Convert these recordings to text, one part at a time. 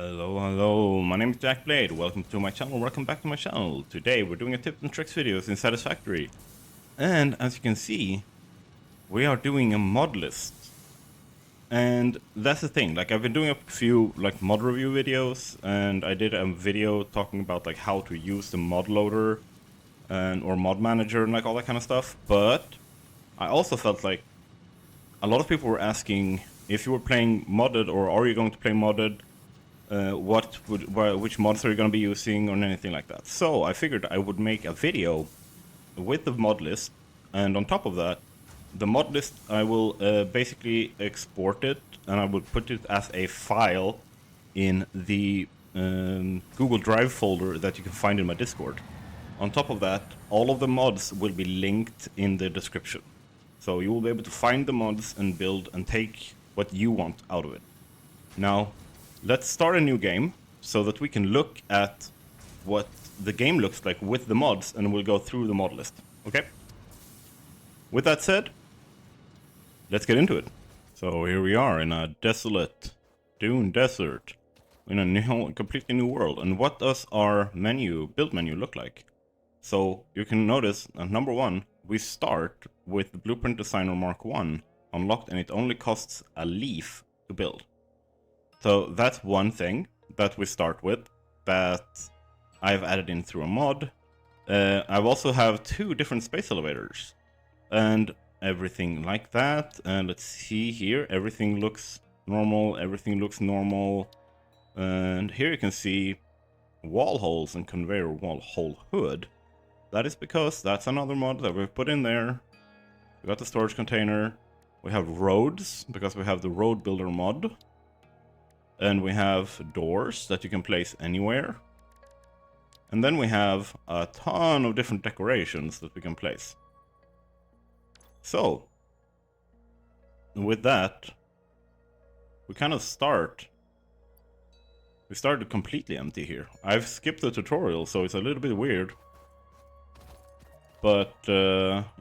Hello, my name is Jack Blade. Welcome to my channel, welcome back to my channel. Today we're doing a tips and tricks videos in Satisfactory. And as you can see, we are doing a mod list. And that's the thing, like I've been doing a few like mod review videos, and I did a video talking about like how to use the mod loader and or mod manager and like all that kind of stuff. But I also felt like a lot of people were asking if you were playing modded or are you going to play modded. Which mods are you going to be using or anything like that. So I figured I would make a video with the mod list, and on top of that, the mod list I will basically export it and I will put it as a file in the Google Drive folder that you can find in my Discord. On top of that, all of the mods will be linked in the description. So you will be able to find the mods and build and take what you want out of it. Now, let's start a new game so that we can look at what the game looks like with the mods, and we'll go through the mod list. Okay? With that said, let's get into it. So here we are in a desolate dune desert in a completely new world. And what does our build menu look like? So you can notice at number 1, we start with the Blueprint Designer Mark 1 unlocked, and it only costs a leaf to build. So that's one thing that we start with that I've added in through a mod. I've also have 2 different space elevators and everything like that. And let's see here, everything looks normal, And here you can see wall holes and conveyor wall hole hood. That is because that's another mod that we've put in there. We got the storage container. We have roads because we have the road builder mod. And we have doors that you can place anywhere. And then we have a ton of different decorations that we can place. So, with that, we kind of start. We started completely empty here. I've skipped the tutorial, so it's a little bit weird. But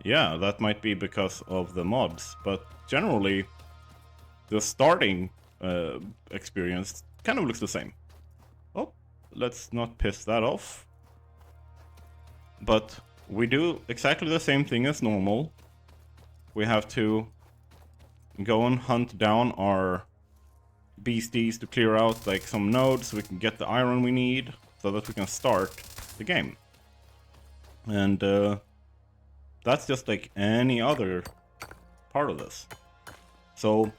yeah, that might be because of the mods. But generally, the starting experience kind of looks the same. Oh, let's not piss that off. But we do exactly the same thing as normal. We have to go and hunt down our beasties to clear out like some nodes so we can get the iron we need so that we can start the game. And that's just like any other part of this. So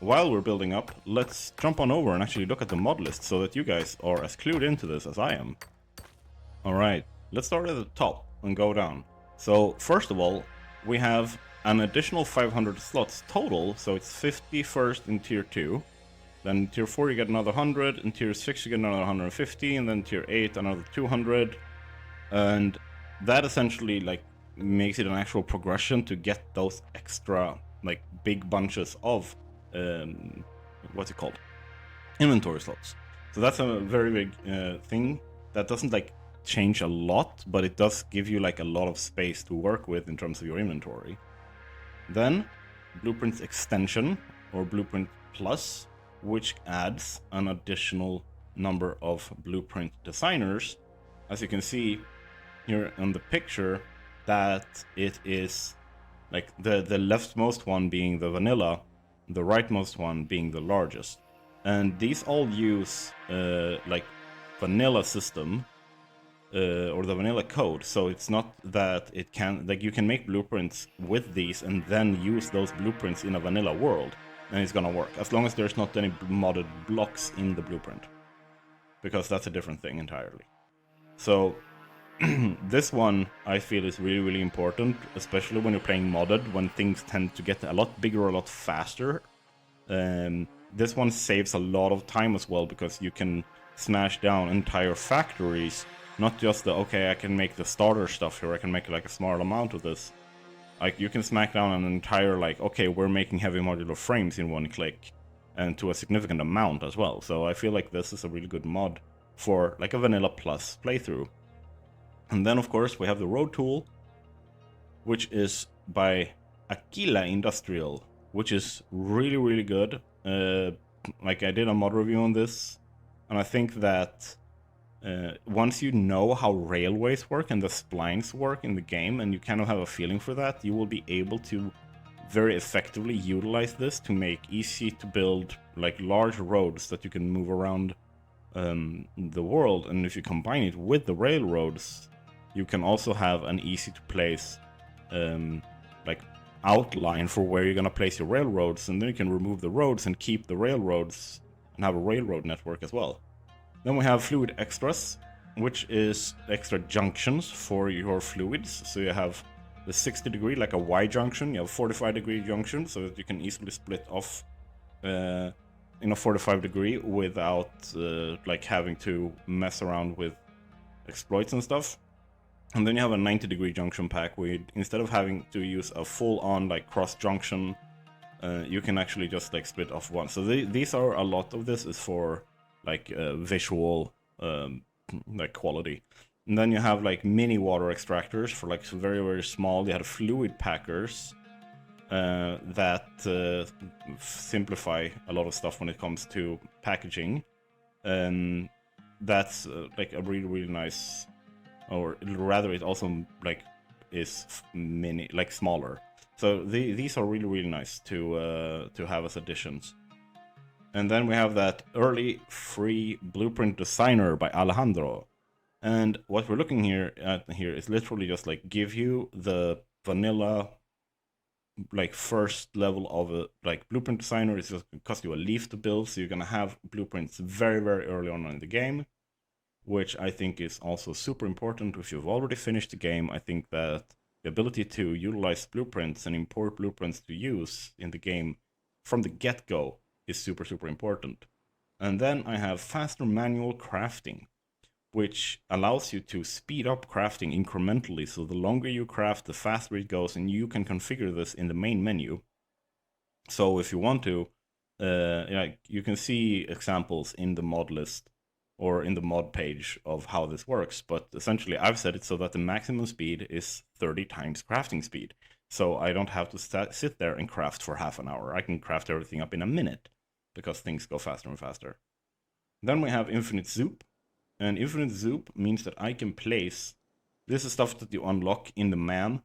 while we're building up, let's jump on over and actually look at the mod list so that you guys are as clued into this as I am. Alright, let's start at the top and go down. So first of all, we have an additional 500 slots total, so it's 50 first in tier 2. Then in tier 4 you get another 100, in tier 6 you get another 150, and then tier 8 another 200. And that essentially like makes it an actual progression to get those extra like big bunches of what's it called? Inventory slots. So that's a very big thing that doesn't like change a lot, but it does give you like a lot of space to work with in terms of your inventory. Then Blueprint's extension or Blueprint Plus, which adds an additional number of Blueprint designers. As you can see here on the picture, that it is like the leftmost one being the vanilla, the rightmost one being the largest. And these all use like vanilla system or the vanilla code. So it's not that it can, like you can make blueprints with these and then use those blueprints in a vanilla world, and it's gonna work as long as there's not any modded blocks in the blueprint, because that's a different thing entirely. So this one I feel is really, really important, especially when you're playing modded, when things tend to get a lot bigger, a lot faster. This one saves a lot of time as well, because you can smash down entire factories, not just the, okay, I can make the starter stuff here, I can make like a small amount of this. Like you can smack down an entire like, okay, we're making heavy modular frames in one click, and to a significant amount as well. So I feel like this is a really good mod for like a vanilla plus playthrough. And then, of course, we have the road tool, which is by Aquila Industrial, which is really, really good. Like I did a mod review on this And I think that once you know how railways work and the splines work in the game, and you kind of have a feeling for that, you will be able to very effectively utilize this to make easy to build like large roads that you can move around the world. And if you combine it with the railroads, you can also have an easy to place like outline for where you're gonna place your railroads, and then you can remove the roads and keep the railroads and have a railroad network as well. Then we have fluid extras, which is extra junctions for your fluids. So you have the 60 degree, like a Y junction, you have 45 degree junction, so that you can easily split off in a 45 degree without like having to mess around with exploits and stuff. And then you have a 90 degree junction pack where instead of having to use a full on like cross junction, you can actually just like split off one. So these are a lot of this is for like visual like quality. And then you have like mini water extractors for like very, very small. You have fluid packers that simplify a lot of stuff when it comes to packaging. That's like a really, really nice, or rather it also like is mini, like smaller. So these are really, really nice to have as additions. And then we have that early free blueprint designer by Alejandro. And what we're looking at here is literally just like give you the vanilla like first level of a like blueprint designer. It's just gonna cost you a leaf to build, so you're gonna have blueprints very, very early on in the game, which I think is also super important. If you've already finished the game, I think that the ability to utilize blueprints and import blueprints to use in the game from the get-go is super, super important. And then I have faster manual crafting, which allows you to speed up crafting incrementally. So the longer you craft, the faster it goes, and you can configure this in the main menu. So if you want to, you can see examples in the mod list or in the mod page of how this works. But essentially, I've set it so that the maximum speed is 30 times crafting speed. So I don't have to sit there and craft for half an hour. I can craft everything up in a minute because things go faster and faster. Then we have infinite Zoop. And infinite Zoop means that I can place, this is stuff that you unlock in the man,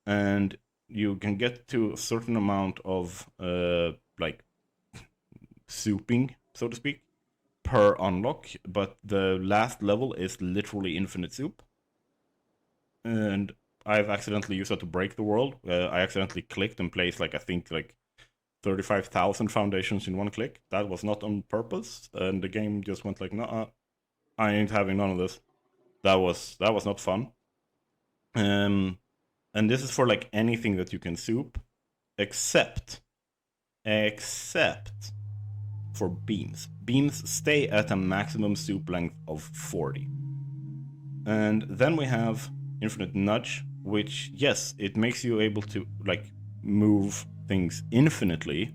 and you can get to a certain amount of like zooping, so to speak, per unlock, but the last level is literally infinite Zoop. And I've accidentally used that to break the world. I accidentally clicked and placed like I think like 35,000 foundations in one click. That was not on purpose, and the game just went like, nah, I ain't having none of this. That was not fun. And this is for like anything that you can soup, except for beams. Beams stay at a maximum soup length of 40. And then we have infinite nudge, which yes, it makes you able to like move things infinitely.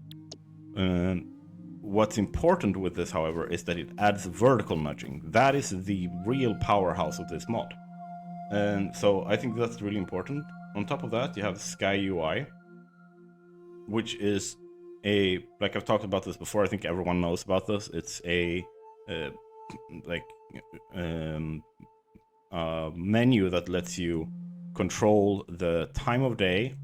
What's important with this, however, is that it adds vertical nudging. That is the real powerhouse of this mod. And so I think that's really important. On top of that, you have SkyUI, which is a, like I've talked about this before, I think everyone knows about this. It's a menu that lets you control the time of day,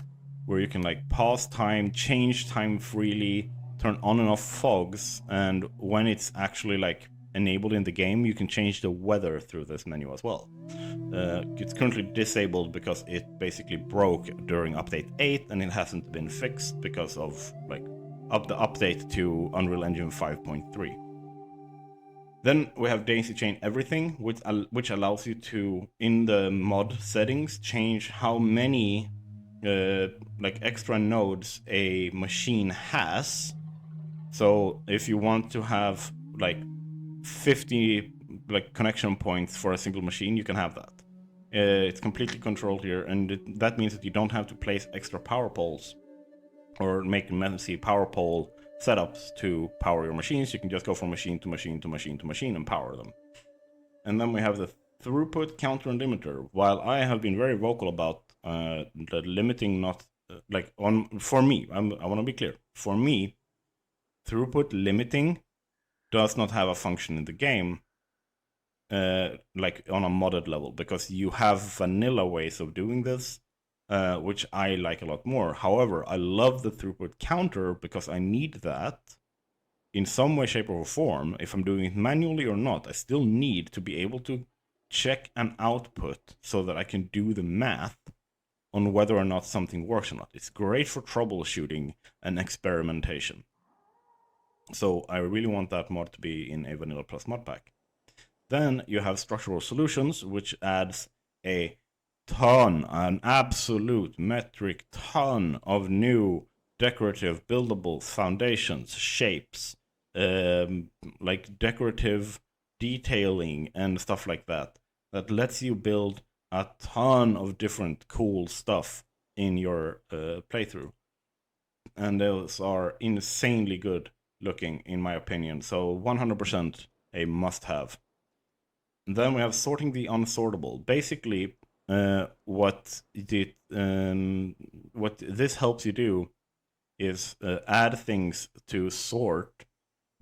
where you can like pause time, change time freely, turn on and off fogs, and when it's actually like enabled in the game, you can change the weather through this menu as well. It's currently disabled because it basically broke during update 8, and it hasn't been fixed because of like the update to Unreal Engine 5.3. Then we have daisy chain everything, which allows you to, in the mod settings, change how many like extra nodes a machine has. So if you want to have like 50 like connection points for a single machine, you can have that. It's completely controlled here, and that means that you don't have to place extra power poles or make messy power pole setups to power your machines. You can just go from machine to machine to machine to machine and power them. And then we have the throughput counter and limiter. While I have been very vocal about the limiting, not like on for me, I want to be clear. For me, throughput limiting does not have a function in the game, like on a modded level, because you have vanilla ways of doing this, which I like a lot more. However, I love the throughput counter because I need that in some way, shape, or form. If I'm doing it manually or not, I still need to be able to check an output so that I can do the math on whether or not something works or not. It's great for troubleshooting and experimentation. So I really want that mod to be in a Vanilla Plus mod pack. Then you have Structural Solutions, which adds a ton, an absolute metric ton of new decorative buildable foundations, shapes, like decorative detailing and stuff like that, that lets you build a ton of different cool stuff in your playthrough. And those are insanely good looking, in my opinion. So 100% a must-have. Then we have sorting the unsortable. Basically, what this helps you do is add things to sort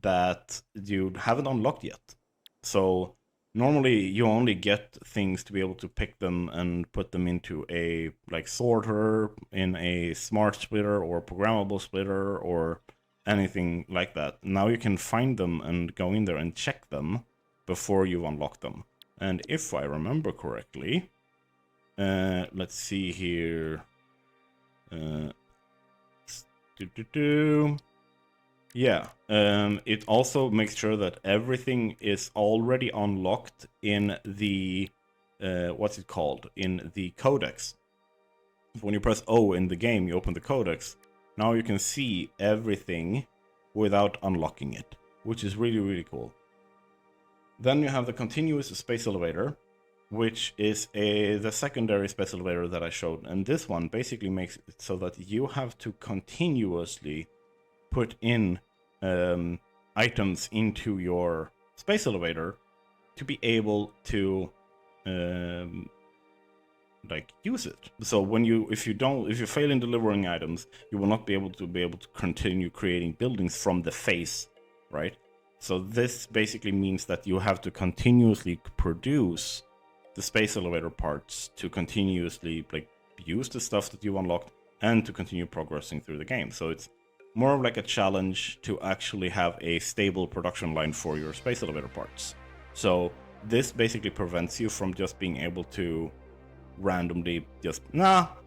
that you haven't unlocked yet. So normally you only get things to be able to pick them and put them into a like sorter in a smart splitter or programmable splitter or anything like that. Now you can find them and go in there and check them before you unlock them. And if I remember correctly, let's see here. Yeah, it also makes sure that everything is already unlocked in the, what's it called, in the codex. When you press O in the game, you open the codex. Now you can see everything without unlocking it, which is really, really cool. Then you have the continuous space elevator, which is the secondary space elevator that I showed. And this one basically makes it so that you have to continuously put in items into your space elevator to be able to like use it. So when if you fail in delivering items, you will not be able to continue creating buildings from the face, right? So this basically means that you have to continuously produce the space elevator parts to continuously like use the stuff that you unlocked and to continue progressing through the game. So it's more of like a challenge to actually have a stable production line for your space elevator parts. So this basically prevents you from just being able to randomly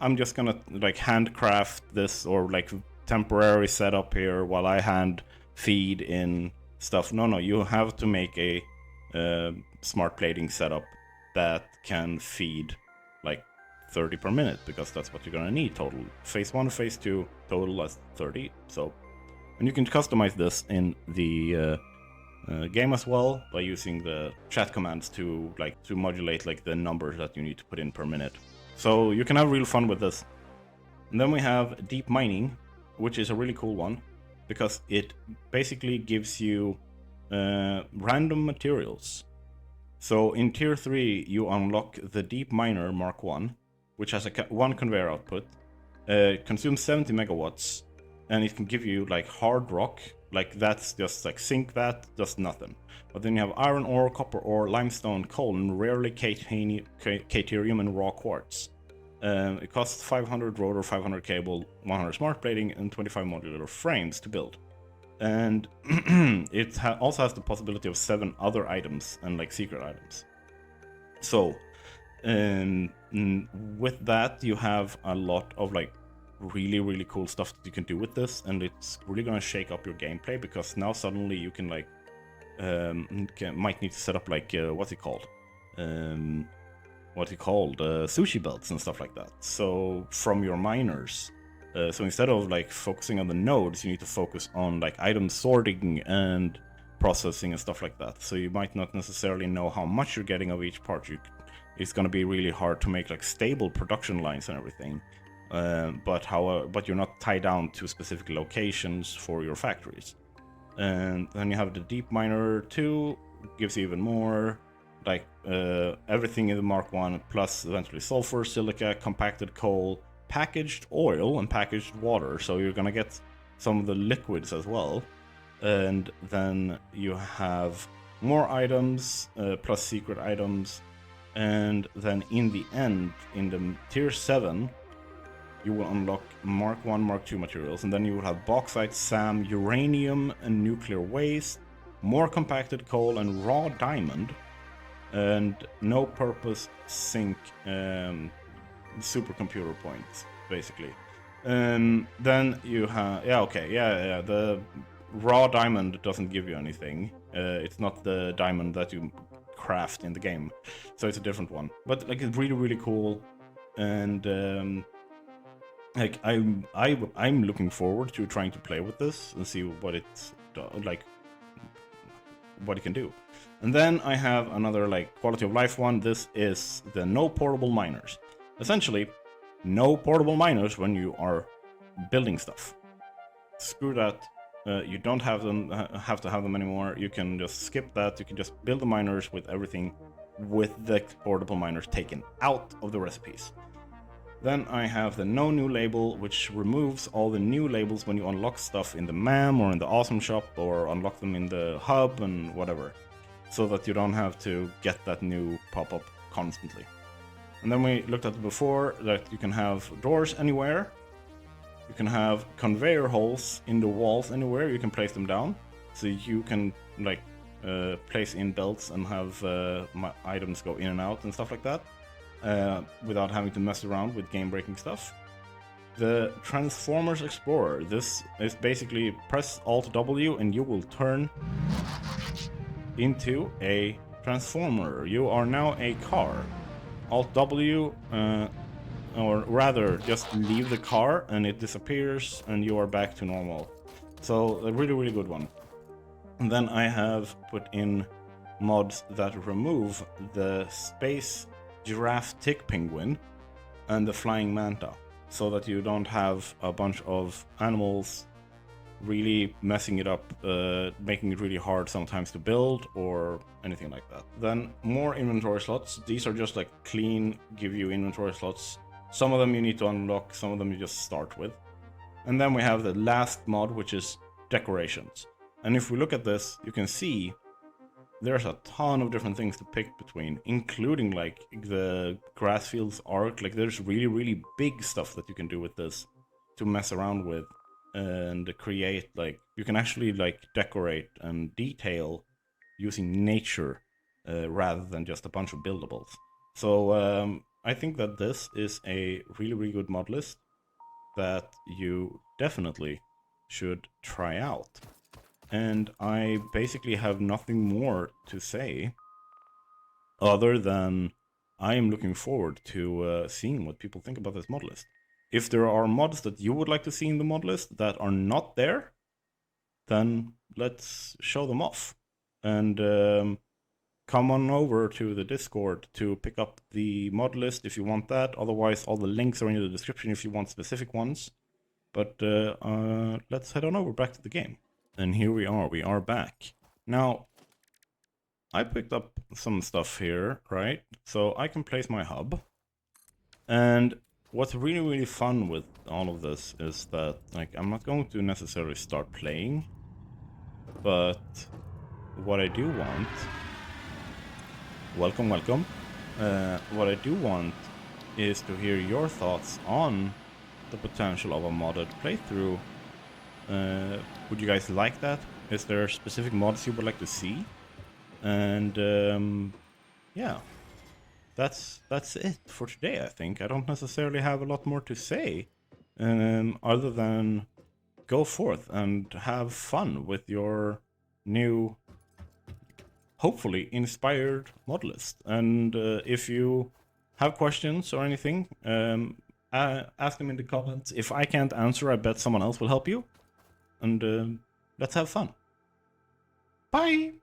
I'm just gonna like handcraft this or like temporary setup here while I hand feed in stuff. No, you have to make a smart plating setup that can feed like 30 per minute, because that's what you're gonna need total. Phase 1, phase 2, total as 30. So, and you can customize this in the game as well by using the chat commands to modulate like the numbers that you need to put in per minute. So you can have real fun with this. And then we have deep mining, which is a really cool one, because it basically gives you random materials. So in tier 3, you unlock the Deep Miner Mark 1, which has one conveyor output, consumes 70 megawatts, and it can give you like hard rock, like that's just like sink that, does nothing. But then you have iron ore, copper ore, limestone, coal, and rarely caterium and raw quartz. It costs 500 rotor, 500 cable, 100 smart plating, and 25 modular frames to build. And it also has the possibility of 7 other items and like secret items. So with that, you have a lot of like really, really cool stuff that you can do with this, and it's really gonna shake up your gameplay, because now suddenly you can like might need to set up like what's it called sushi belts and stuff like that. So from your miners. So instead of like focusing on the nodes, you need to focus on like item sorting and processing and stuff like that. So you might not necessarily know how much you're getting of each part. It's going to be really hard to make like stable production lines and everything. But you're not tied down to specific locations for your factories. And then you have the Deep Miner 2, gives you even more, like everything in the Mark 1, plus eventually sulfur, silica, compacted coal, packaged oil, and packaged water. So you're gonna get some of the liquids as well. and then you have more items plus secret items, and then in the end, in the tier 7, you will unlock Mark 1, Mark 2 materials, and then you will have bauxite, SAM, uranium, and nuclear waste, more compacted coal, and raw diamond, and no purpose sync supercomputer points, basically. Then you have, the raw diamond doesn't give you anything. It's not the diamond that you craft in the game, so it's a different one. But like, it's really, really cool, and like I'm looking forward to trying to play with this and see what it's like, what it can do. And then I have another like quality of life one. This is the no portable miners. Essentially, no portable miners when you are building stuff. Screw that. You don't have to have them anymore. You can just skip that. You can just build the miners with everything with the portable miners taken out of the recipes. Then I have the no new label, which removes all the new labels when you unlock stuff in the MAM or in the Awesome Shop, or unlock them in the hub and whatever, so that you don't have to get that new pop-up constantly. And then we looked at it before, that you can have doors anywhere. You can have conveyor holes in the walls anywhere. You can place them down, so you can like place in belts and have items go in and out and stuff like that, without having to mess around with game-breaking stuff. The Transformers Explorer. This is basically press Alt W and you will turn into a transformer. You are now a car. Alt W, or rather just leave the car and it disappears and you are back to normal. So a really, really good one. And then I have put in mods that remove the SpaceGiraffeTickPenguin and the flying Manta, so that you don't have a bunch of animals really messing it up, making it really hard sometimes to build or anything like that. Then more inventory slots. These are just like clean, give you inventory slots. Some of them you need to unlock, some of them you just start with. And then we have the last mod, which is decorations. And if we look at this, you can see there's a ton of different things to pick between, including like the grass fields arc. Like there's really, really big stuff that you can do with this to mess around with and create, like you can actually like decorate and detail using nature rather than just a bunch of buildables. So I think that this is a really, really good mod list that you definitely should try out. And I basically have nothing more to say other than I am looking forward to seeing what people think about this mod list. If there are mods that you would like to see in the mod list that are not there, then let's show them off. And come on over to the Discord to pick up the mod list if you want that. Otherwise, all the links are in the description if you want specific ones. But let's head on over back to the game. And here we are back. Now, I picked up some stuff here, right? So I can place my hub. And what's really, really fun with all of this is that, like, I'm not going to necessarily start playing, but what I do want... Welcome. What I do want is to hear your thoughts on the potential of a modded playthrough. Would you guys like that? Is there specific mods you would like to see? And yeah, that's it for today. I think I don't necessarily have a lot more to say, other than go forth and have fun with your new, hopefully inspired mod list. And if you have questions or anything, ask them in the comments. If I can't answer, I bet someone else will help you. And let's have fun. Bye!